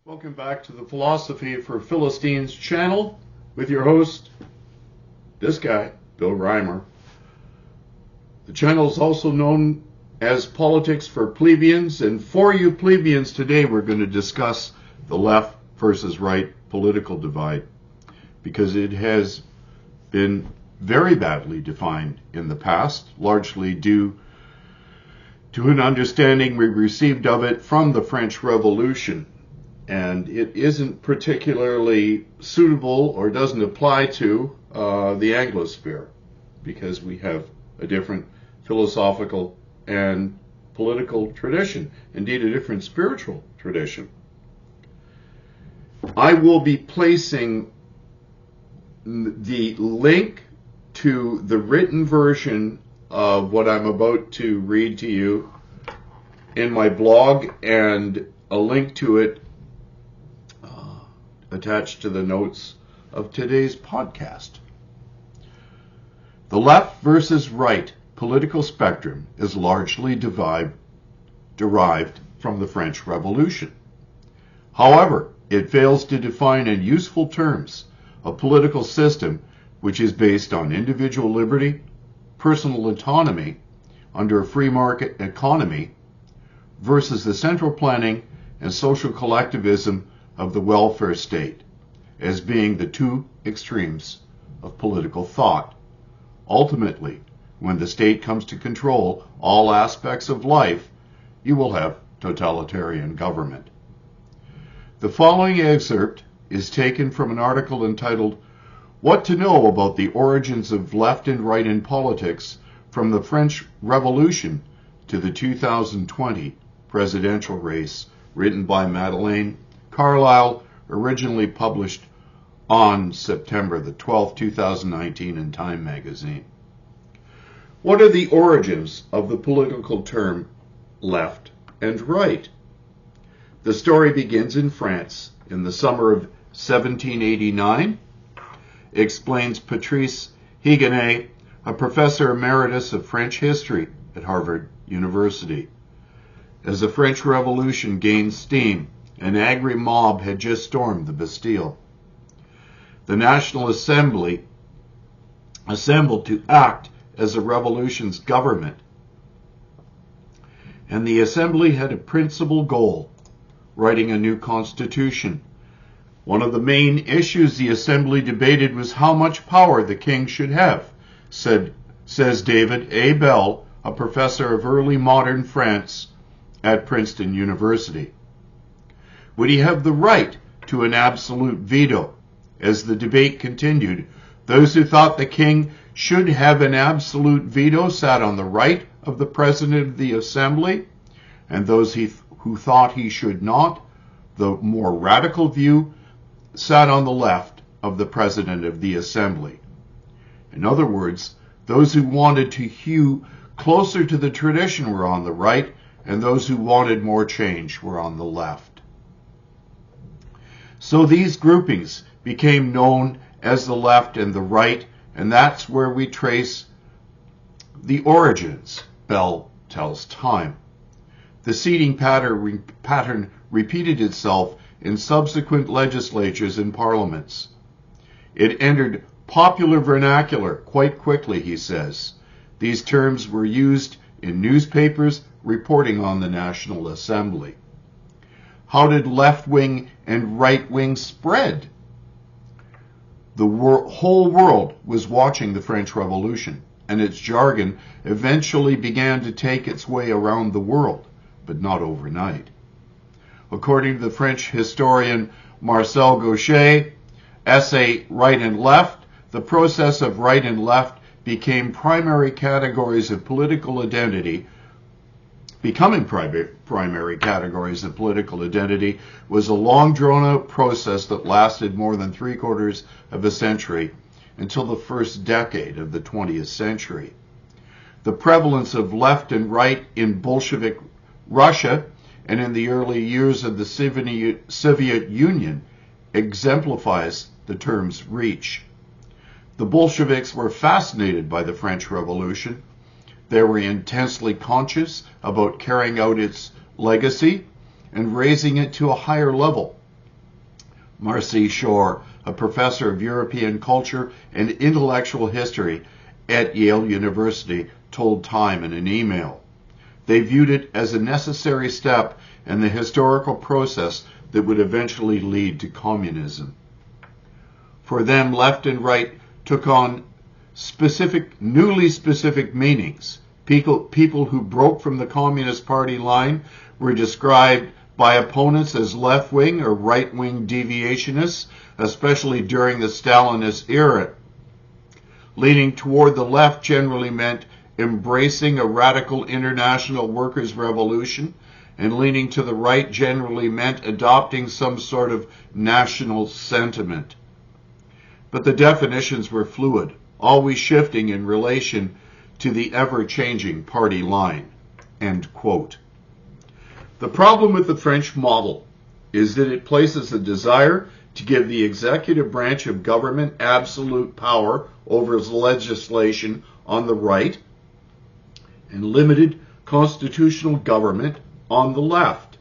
Welcome back to the Philosophy for Philistines channel with your host, this guy, Bill Reimer. The channel is also known as Politics for Plebeians, and for you plebeians today we're going to discuss the left versus right political divide, because it has been very badly defined in the past, largely due to an understanding we received of it from the French Revolution. And it isn't particularly suitable or doesn't apply to the Anglosphere, because we have a different philosophical and political tradition, indeed a different spiritual tradition. I will be placing the link to the written version of what I'm about to read to you in my blog, and a link to it attached to the notes of today's podcast. The left versus right political spectrum is largely derived from the French Revolution. However, it fails to define in useful terms a political system which is based on individual liberty, personal autonomy under a free market economy, versus the central planning and social collectivism of the welfare state, as being the two extremes of political thought. Ultimately, when the state comes to control all aspects of life, you will have totalitarian government. The following excerpt is taken from an article entitled "What to Know About the Origins of Left and Right in Politics from the French Revolution to the 2020 Presidential Race," written by Madeleine Carlisle, originally published on September the 12th, 2019 in Time magazine. What are the origins of the political term left and right? The story begins in France in the summer of 1789, explains Patrice Higonnet, a professor emeritus of French history at Harvard University. As the French Revolution gained steam, an angry mob had just stormed the Bastille. The National Assembly assembled to act as the revolution's government, and the Assembly had a principal goal: writing a new constitution. One of the main issues the Assembly debated was how much power the king should have, says David A. Bell, a professor of early modern France at Princeton University. Would he have the right to an absolute veto? As the debate continued, those who thought the king should have an absolute veto sat on the right of the president of the assembly, and those who thought he should not, the more radical view, sat on the left of the president of the assembly. In other words, those who wanted to hew closer to the tradition were on the right, and those who wanted more change were on the left. So these groupings became known as the left and the right, and that's where we trace the origins, Bell tells Time. The seating pattern repeated itself in subsequent legislatures and parliaments. It entered popular vernacular quite quickly, he says. These terms were used in newspapers reporting on the National Assembly. How did left-wing and right-wing spread? The whole world was watching the French Revolution, and its jargon eventually began to take its way around the world, but not overnight. According to the French historian Marcel Gauchet, essay Right and Left, the process of right and left became primary categories of political identity. Becoming primary categories of political identity was a long drawn-out process that lasted more than 3/4 of a century, until the first decade of the 20th century. The prevalence of left and right in Bolshevik Russia and in the early years of the Soviet Union exemplifies the term's reach. The Bolsheviks were fascinated by the French Revolution. They were intensely conscious about carrying out its legacy and raising it to a higher level Marcy Shore, a professor of European culture and intellectual history at Yale University, told Time in an email. They viewed it as a necessary step in the historical process that would eventually lead to communism. For them, left and right took on newly specific meanings. People who broke from the Communist Party line were described by opponents as left-wing or right-wing deviationists, especially during the Stalinist era. Leaning toward the left generally meant embracing a radical international workers' revolution, and leaning to the right generally meant adopting some sort of national sentiment. But the definitions were fluid, always shifting in relation to the ever-changing party line. End quote. The problem with the French model is that it places a desire to give the executive branch of government absolute power over legislation on the right and limited constitutional government on the left.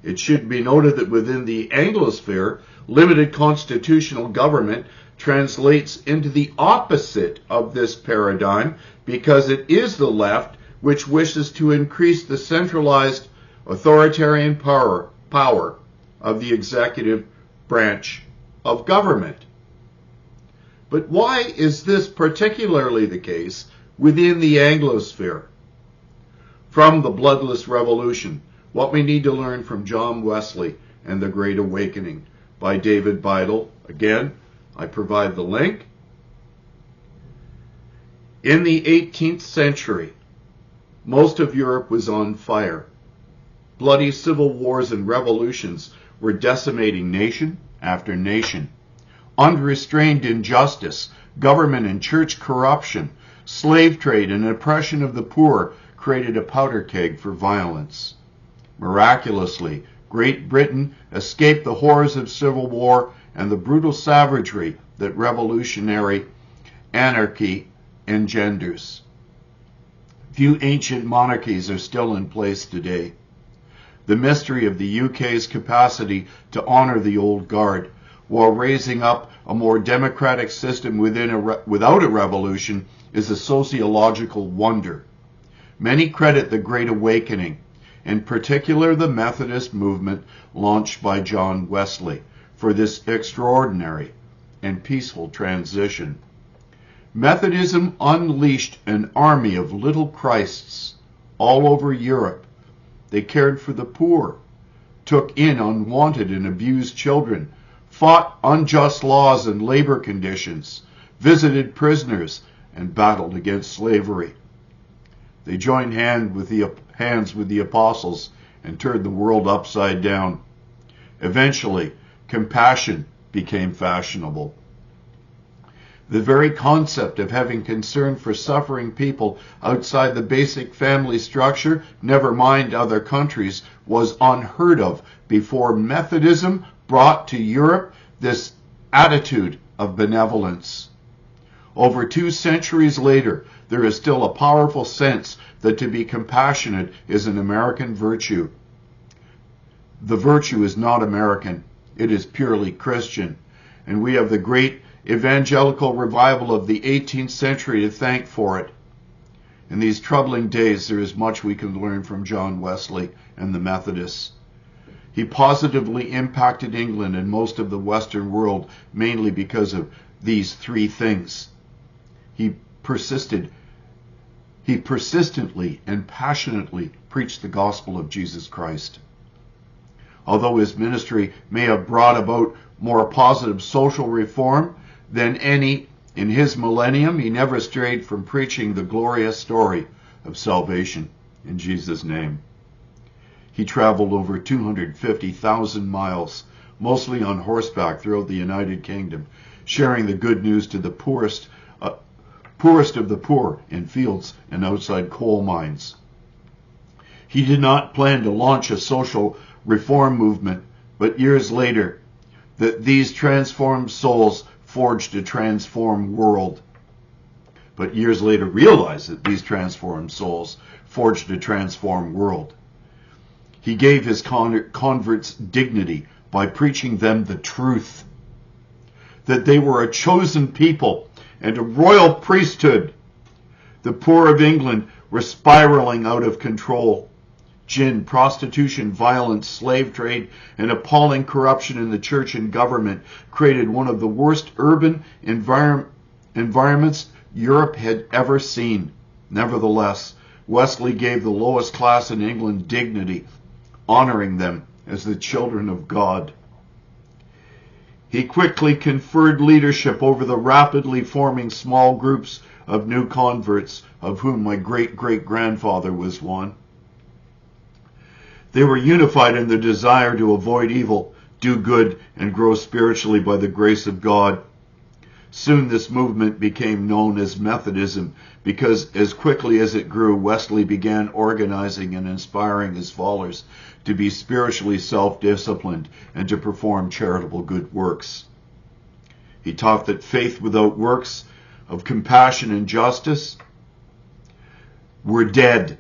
It should be noted that within the Anglosphere, limited constitutional government translates into the opposite of this paradigm because it is the left which wishes to increase the centralized authoritarian power of the executive branch of government. But why is this particularly the case within the Anglosphere? From the Bloodless Revolution, What We Need to Learn from John Wesley and the Great Awakening by David Beidel. Again, I provide the link. In the 18th century, most of Europe was on fire. Bloody civil wars and revolutions were decimating nation after nation. Unrestrained injustice, government and church corruption, slave trade and oppression of the poor created a powder keg for violence. Miraculously, Great Britain escaped the horrors of civil war and the brutal savagery that revolutionary anarchy engenders. Few ancient monarchies are still in place today. The mystery of the UK's capacity to honor the old guard while raising up a more democratic system without a revolution is a sociological wonder. Many credit the Great Awakening, in particular the Methodist movement launched by John Wesley, for this extraordinary and peaceful transition. Methodism unleashed an army of little Christs all over Europe. They cared for the poor, took in unwanted and abused children, fought unjust laws and labor conditions, visited prisoners, and battled against slavery. They joined hands with the apostles and turned the world upside down. Eventually, compassion became fashionable. The very concept of having concern for suffering people outside the basic family structure, never mind other countries, was unheard of before Methodism brought to Europe this attitude of benevolence. Over 2 centuries later, there is still a powerful sense that to be compassionate is an American virtue. The virtue is not American. It is purely Christian. And we have the great evangelical revival of the 18th century to thank for it. In these troubling days, there is much we can learn from John Wesley and the Methodists. He positively impacted England and most of the Western world, mainly because of these 3 things. He persistently and passionately preached the gospel of Jesus Christ. Although his ministry may have brought about more positive social reform than any in his millennium, he never strayed from preaching the glorious story of salvation in Jesus' name. He traveled over 250,000 miles, mostly on horseback throughout the United Kingdom, sharing the good news to the poorest of the poor in fields and outside coal mines. He did not plan to launch a social reform movement, but years later, these transformed souls forged a transformed world. But years later realized that these transformed souls forged a transformed world. He gave his converts dignity by preaching them the truth, that they were a chosen people and a royal priesthood. The poor of England were spiraling out of control. Gin, prostitution, violence, slave trade, and appalling corruption in the church and government created one of the worst urban environments Europe had ever seen. Nevertheless, Wesley gave the lowest class in England dignity, honoring them as the children of God. He quickly conferred leadership over the rapidly forming small groups of new converts, of whom my great-great-grandfather was one. They were unified in their desire to avoid evil, do good, and grow spiritually by the grace of God. Soon this movement became known as Methodism because as quickly as it grew, Wesley began organizing and inspiring his followers to be spiritually self-disciplined and to perform charitable good works. He taught that faith without works of compassion and justice were dead.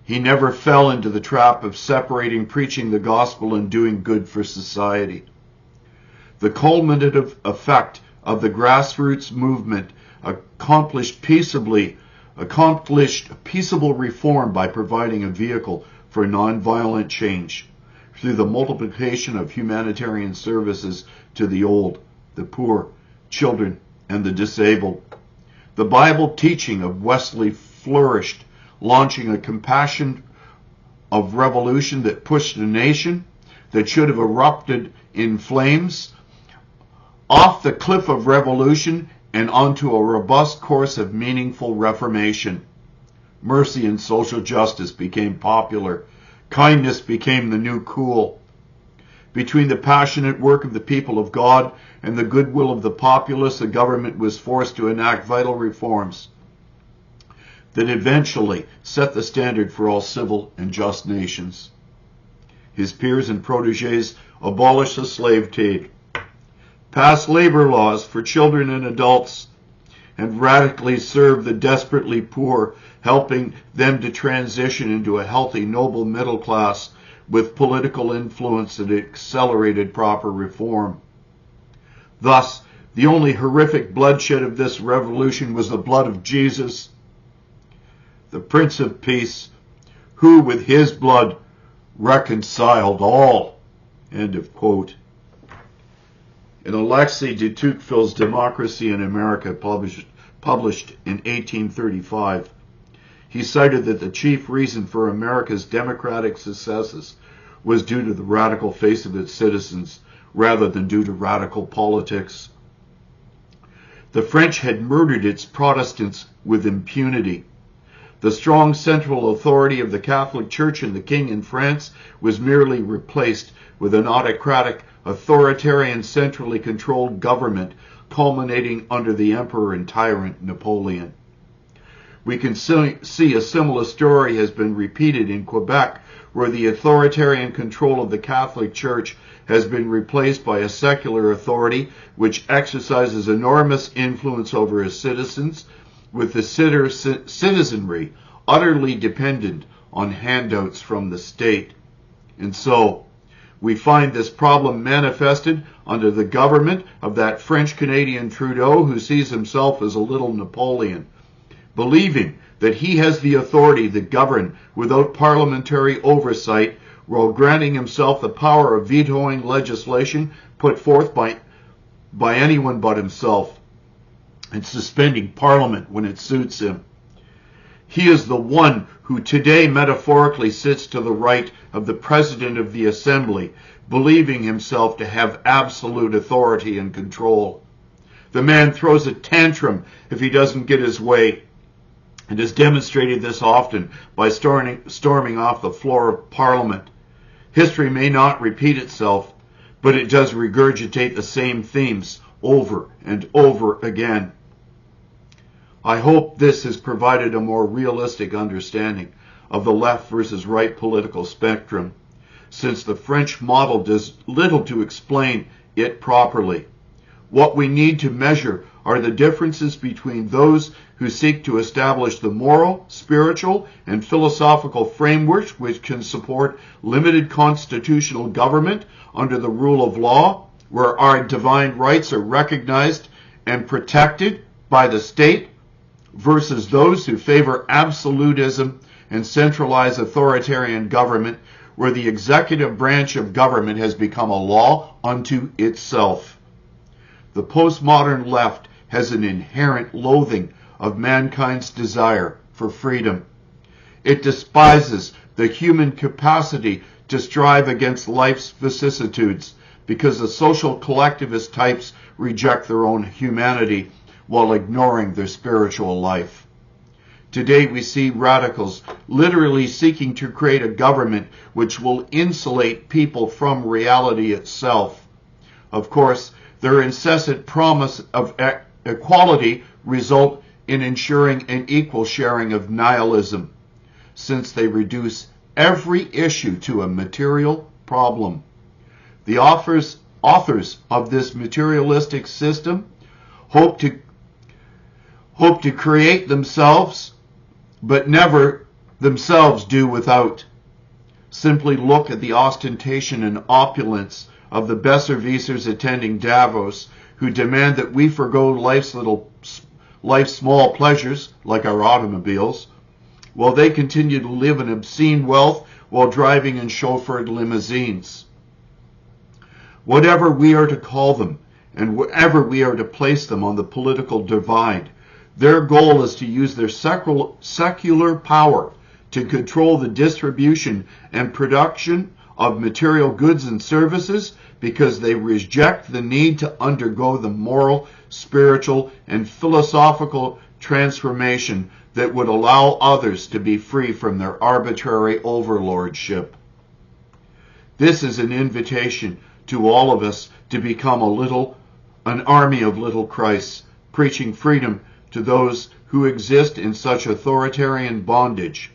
He never fell into the trap of separating preaching the gospel and doing good for society. The culminative effect of the grassroots movement accomplished peaceable reform by providing a vehicle for nonviolent change through the multiplication of humanitarian services to the old, the poor, children, and the disabled. The Bible teaching of Wesley flourished, launching a compassion of revolution that pushed a nation that should have erupted in flames off the cliff of revolution and onto a robust course of meaningful reformation. Mercy and social justice became popular. Kindness became the new cool. Between the passionate work of the people of God and the goodwill of the populace, the government was forced to enact vital reforms that eventually set the standard for all civil and just nations. His peers and protégés abolished the slave trade, passed labor laws for children and adults, and radically served the desperately poor, helping them to transition into a healthy, noble middle class with political influence that accelerated proper reform. Thus, the only horrific bloodshed of this revolution was the blood of Jesus, the Prince of Peace, who with his blood reconciled all. End of quote. In Alexis de Tocqueville's Democracy in America, published in 1835, he cited that the chief reason for America's democratic successes was due to the radical faith of its citizens rather than due to radical politics. The French had murdered its Protestants with impunity. The strong central authority of the Catholic Church and the King in France was merely replaced with an autocratic, authoritarian, centrally controlled government culminating under the emperor and tyrant Napoleon. We can see a similar story has been repeated in Quebec, where the authoritarian control of the Catholic Church has been replaced by a secular authority which exercises enormous influence over its citizens, with the citizenry utterly dependent on handouts from the state. And so, we find this problem manifested under the government of that French-Canadian Trudeau who sees himself as a little Napoleon, believing that he has the authority to govern without parliamentary oversight, while granting himself the power of vetoing legislation put forth by anyone but himself, and suspending Parliament when it suits him. He is the one who today metaphorically sits to the right of the President of the Assembly, believing himself to have absolute authority and control. The man throws a tantrum if he doesn't get his way, and has demonstrated this often by storming off the floor of Parliament. History may not repeat itself, but it does regurgitate the same themes over and over again. I hope this has provided a more realistic understanding of the left versus right political spectrum, since the French model does little to explain it properly. What we need to measure are the differences between those who seek to establish the moral, spiritual, and philosophical frameworks which can support limited constitutional government under the rule of law, where our divine rights are recognized and protected by the state, versus those who favor absolutism and centralized authoritarian government, where the executive branch of government has become a law unto itself. The postmodern left has an inherent loathing of mankind's desire for freedom. It despises the human capacity to strive against life's vicissitudes because the social collectivist types reject their own humanity while ignoring their spiritual life. Today we see radicals literally seeking to create a government which will insulate people from reality itself. Of course, their incessant promise of equality result in ensuring an equal sharing of nihilism, since they reduce every issue to a material problem. The authors of this materialistic system hope to create themselves, but never themselves do without. Simply look at the ostentation and opulence of the Besserwissers attending Davos, who demand that we forgo life's small pleasures, like our automobiles, while they continue to live in obscene wealth while driving in chauffeured limousines. Whatever we are to call them, and wherever we are to place them on the political divide, their goal is to use their secular power to control the distribution and production of material goods and services, because they reject the need to undergo the moral, spiritual, and philosophical transformation that would allow others to be free from their arbitrary overlordship. This is an invitation to all of us to become an army of little Christs, preaching freedom to those who exist in such authoritarian bondage.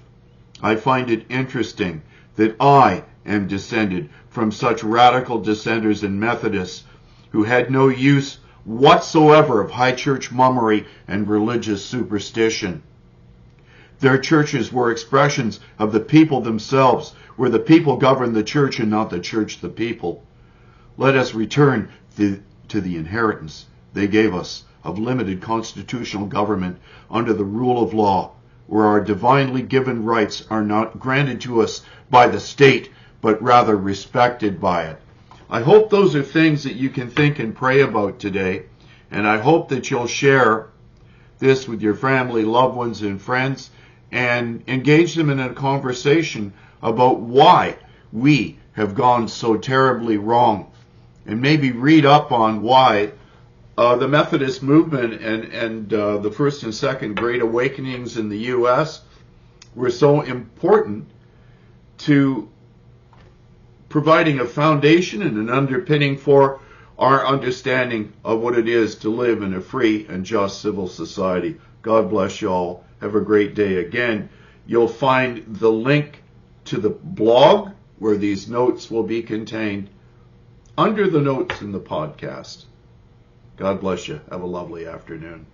I find it interesting that I am descended from such radical dissenters and Methodists who had no use whatsoever of high church mummery and religious superstition. Their churches were expressions of the people themselves, where the people governed the church and not the church the people. Let us return to the inheritance they gave us of limited constitutional government under the rule of law, where our divinely given rights are not granted to us by the state, but rather respected by it. I hope those are things that you can think and pray about today, and I hope that you'll share this with your family, loved ones, and friends, and engage them in a conversation about why we have gone so terribly wrong, and maybe read up on why the Methodist movement and the First and Second Great Awakenings in the U.S. were so important to providing a foundation and an underpinning for our understanding of what it is to live in a free and just civil society. God bless you all. Have a great day. Again, you'll find the link to the blog where these notes will be contained under the notes in the podcast. God bless you. Have a lovely afternoon.